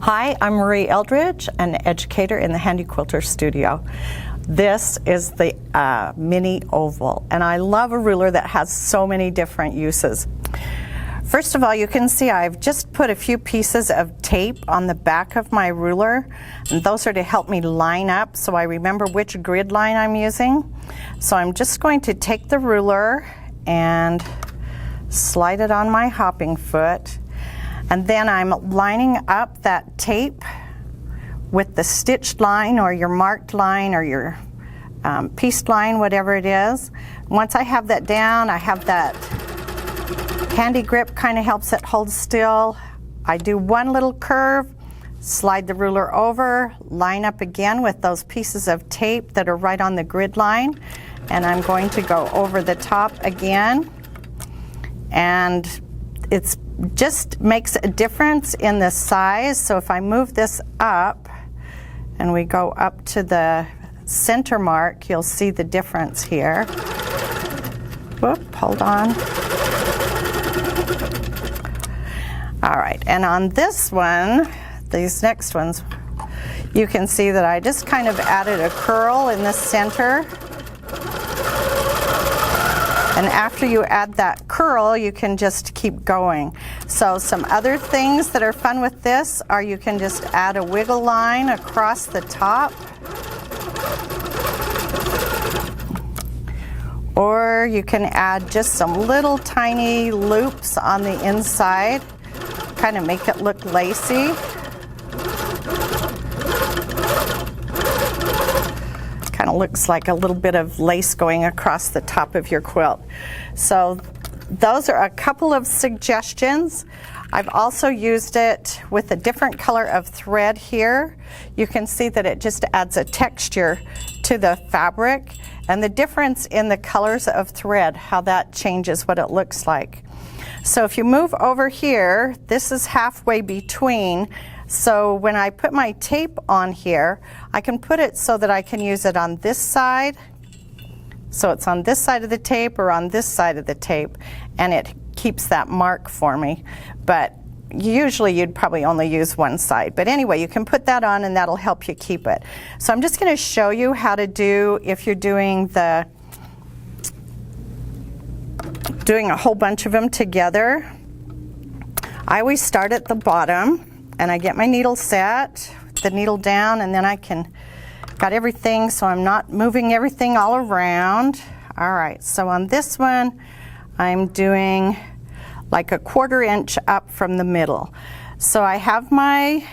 Hi, I'm Marie Eldridge, an educator in the Handi Quilter studio. This is the mini oval, and I love a ruler that has so many different uses. First of all, you can see I've just put a few pieces of tape on the back of my ruler, and those are to help me line up so I remember which grid line I'm using. So I'm just going to take the ruler and slide it on my hopping foot, and then I'm lining up that tape with the stitched line or your marked line or your pieced line, whatever it is. Once I have that down, I have that handy grip, kind of helps it hold still. I do one little curve, slide the ruler over, line up again with those pieces of tape that are right on the grid line, and I'm going to go over the top again. And it's just makes a difference in the size. So if I move this up and we go up to the center mark, you'll see the difference here. Whoop, hold on. All right, and on this one, these next ones, you can see that I just kind of added a curl in the center. And after you add that curl, you can just keep going. So some other things that are fun with this are you can just add a wiggle line across the top. Or you can add just some little tiny loops on the inside, kind of make it look lacy. Kind of looks like a little bit of lace going across the top of your quilt. So those are a couple of suggestions. I've also used it with a different color of thread here. You can see that it just adds a texture to the fabric, and the difference in the colors of thread, how that changes what it looks like. So if you move over here, this is halfway between. So when I put my tape on here, I can put it so that I can use it on this side. So it's on this side of the tape or on this side of the tape, and it keeps that mark for me. But usually you'd probably only use one side. But anyway, you can put that on and that'll help you keep it. So I'm just going to show you how to do, if you're doing a whole bunch of them together. I always start at the bottom. And I get my needle set, the needle down, and then I got everything so I'm not moving everything all around. All right, so on this one, I'm doing like a 1/4 inch up from the middle. So I have my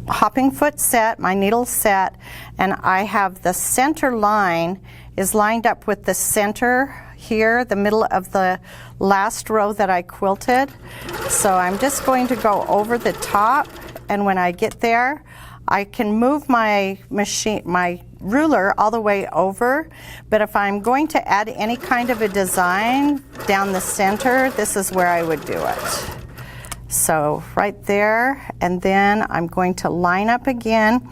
hopping foot set, my needle set, and I have the center line is lined up with the center here, the middle of the last row that I quilted. So I'm just going to go over the top, and when I get there, I can move my ruler all the way over. But if I'm going to add any kind of a design down the center, this is where I would do it. So right there, and then I'm going to line up again.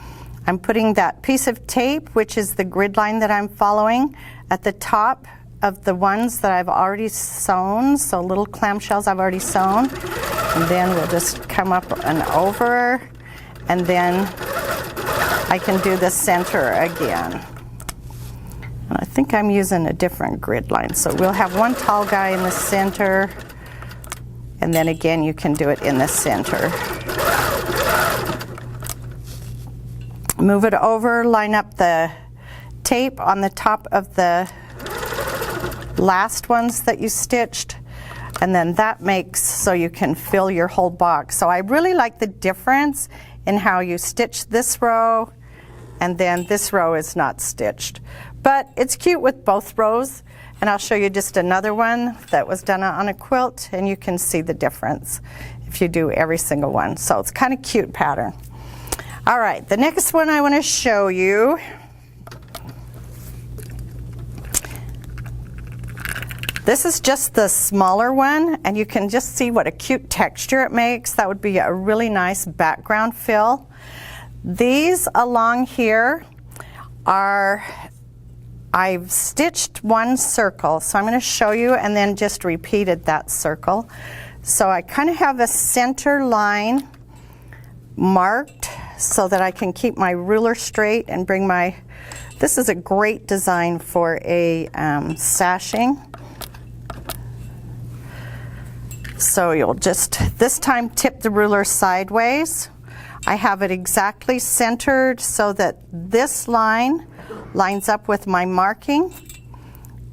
I'm putting that piece of tape, which is the grid line that I'm following, at the top of the ones that I've already sewn, so little clamshells I've already sewn. And then we'll just come up and over, and then I can do the center again. And I think I'm using a different grid line, so we'll have one tall guy in the center, and then again you can do it in the center. Move it over, line up the tape on the top of the last ones that you stitched, and then that makes so you can fill your whole box. So I really like the difference in how you stitch this row, and then this row is not stitched. But it's cute with both rows, and I'll show you just another one that was done on a quilt, and you can see the difference if you do every single one. So it's kind of cute pattern. All right, the next one I want to show you, this is just the smaller one, and you can just see what a cute texture it makes. That would be a really nice background fill. These along here are, I've stitched one circle, so I'm going to show you and then just repeated that circle. So I kind of have a center line marked so that I can keep my ruler straight and bring my, this is a great design for a sashing. So you'll just, this time, tip the ruler sideways. I have it exactly centered so that this line lines up with my marking.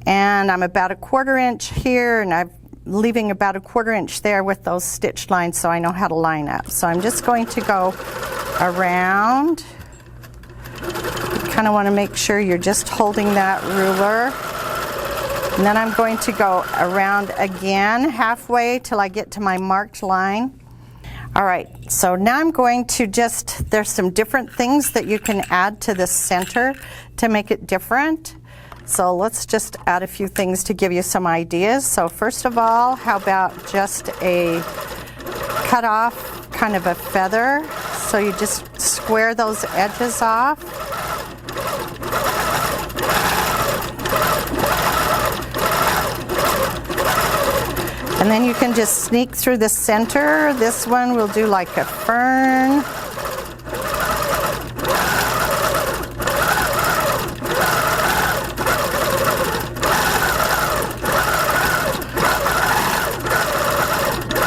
And I'm about 1/4 inch here, and I'm leaving about 1/4 inch there with those stitch lines so I know how to line up. So I'm just going to go around. You kind of want to make sure you're just holding that ruler. And then I'm going to go around again halfway till I get to my marked line. All right, so now I'm going to just, there's some different things that you can add to the center to make it different. So let's just add a few things to give you some ideas. So first of all, how about just a cut off kind of a feather? So you just square those edges off. And then you can just sneak through the center. This one we'll do like a fern.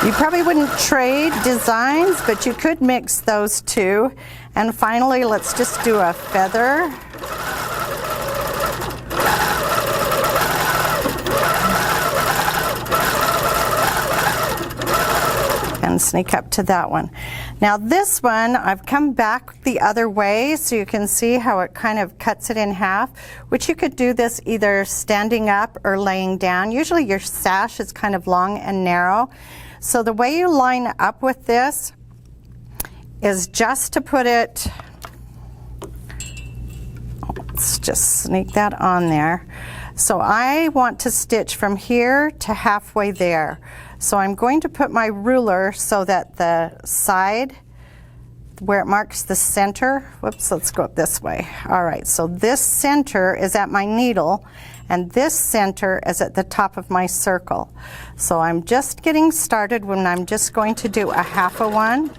You probably wouldn't trade designs, but you could mix those two. And finally, let's just do a feather. And sneak up to that one. Now this one, I've come back the other way so you can see how it kind of cuts it in half, which you could do this either standing up or laying down. Usually your sash is kind of long and narrow. So the way you line up with this is just to put it, let's just sneak that on there. So I want to stitch from here to halfway there. So I'm going to put my ruler so that the side where it marks the center, whoops, let's go up this way. All right, so this center is at my needle and this center is at the top of my circle. So I'm just getting started when I'm just going to do a half a one.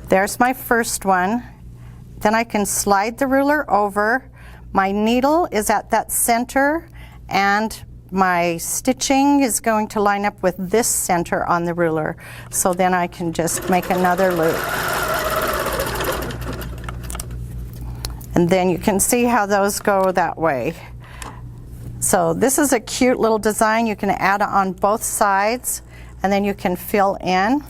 There's my first one. Then I can slide the ruler over. My needle is at that center and my stitching is going to line up with this center on the ruler. So then I can just make another loop. And then you can see how those go that way. So this is a cute little design. You can add it on both sides and then you can fill in.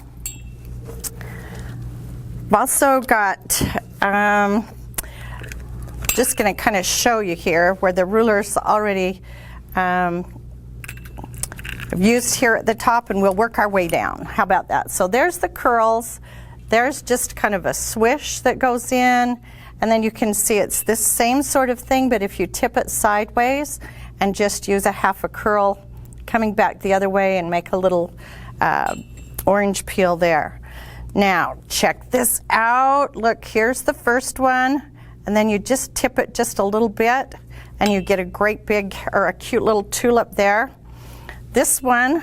I've also got, just going to kind of show you here where the ruler's already used here at the top, and we'll work our way down. How about that? So there's the curls. There's just kind of a swish that goes in, and then you can see it's this same sort of thing, but if you tip it sideways and just use a half a curl coming back the other way and make a little orange peel there. Now check this out. Look, here's the first one, and then you just tip it just a little bit and you get a great big, or a cute little tulip there. This one,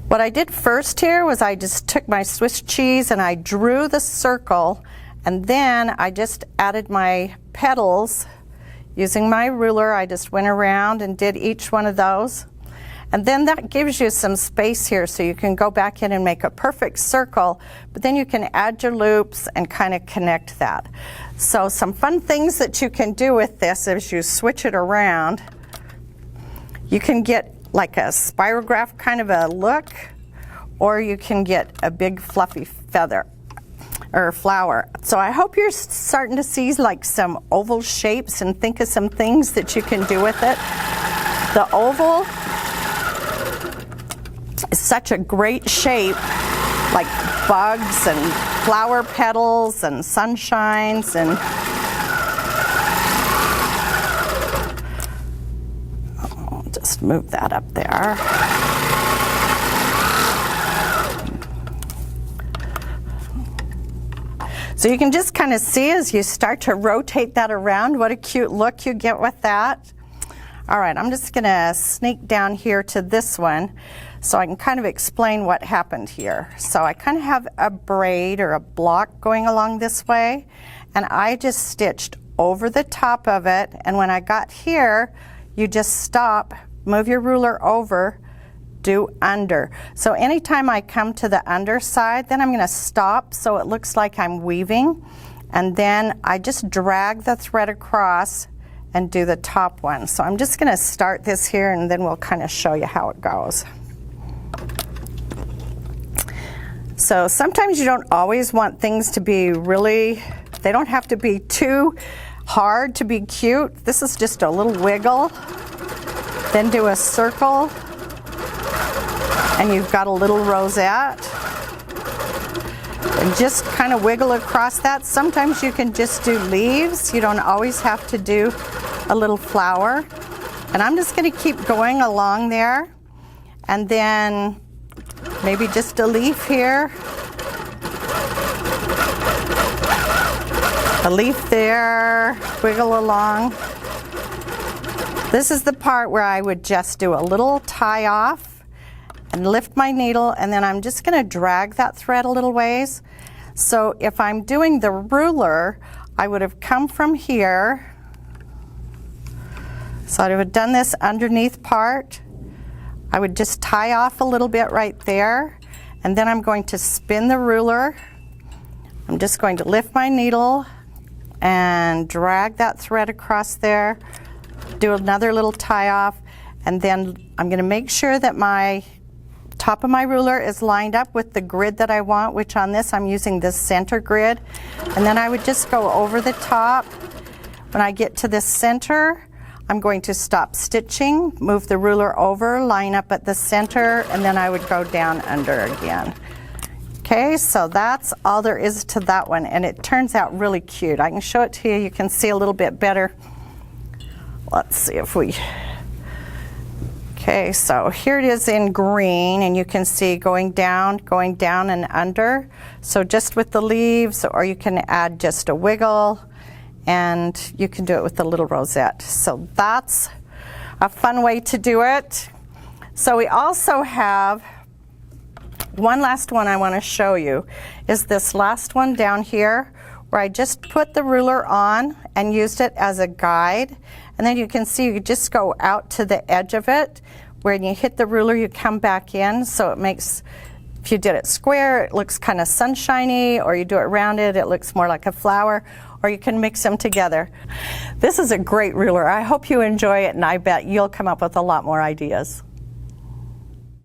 what I did first here was I just took my Swiss cheese and I drew the circle, and then I just added my petals using my ruler. I just went around and did each one of those. And then that gives you some space here so you can go back in and make a perfect circle, but then you can add your loops and kind of connect that. So some fun things that you can do with this is you switch it around. You can get like a spirograph kind of a look, or you can get a big fluffy feather or flower. So I hope you're starting to see like some oval shapes and think of some things that you can do with it. The oval is such a great shape, like bugs and flower petals and sunshines, and I'll just move that up there. So you can just kind of see as you start to rotate that around what a cute look you get with that. All right, I'm just gonna sneak down here to this one so I can kind of explain what happened here. So I kind of have a braid or a block going along this way, and I just stitched over the top of it, and when I got here, you just stop, move your ruler over, do under. So anytime I come to the underside, then I'm gonna stop so it looks like I'm weaving, and then I just drag the thread across and do the top one. So I'm just gonna start this here and then we'll kind of show you how it goes. So sometimes you don't always want things to be really, they don't have to be too hard to be cute. This is just a little wiggle, then do a circle, and you've got a little rosette. And just kind of wiggle across that. Sometimes you can just do leaves. You don't always have to do a little flower. And I'm just going to keep going along there. And then maybe just a leaf here. A leaf there, wiggle along. This is the part where I would just do a little tie off and lift my needle, and then I'm just going to drag that thread a little ways. So if I'm doing the ruler, I would have come from here. So I would have done this underneath part. I would just tie off a little bit right there, and then I'm going to spin the ruler. I'm just going to lift my needle and drag that thread across there, do another little tie off, and then I'm going to make sure that my top of my ruler is lined up with the grid that I want, which on this I'm using this center grid. And then I would just go over the top. When I get to this center, I'm going to stop stitching, move the ruler over, line up at the center, and then I would go down under again. Okay, so that's all there is to that one, and it turns out really cute. I can show it to you. You can see a little bit better. Let's see if we... Okay, so here it is in green, and you can see going down and under. So just with the leaves, or you can add just a wiggle, and you can do it with a little rosette. So that's a fun way to do it. So we also have one last one I want to show you, is this last one down here, where I just put the ruler on and used it as a guide. And then you can see you just go out to the edge of it. When you hit the ruler, you come back in. So it makes, if you did it square, it looks kind of sunshiny, or you do it rounded, it looks more like a flower, or you can mix them together. This is a great ruler. I hope you enjoy it, and I bet you'll come up with a lot more ideas.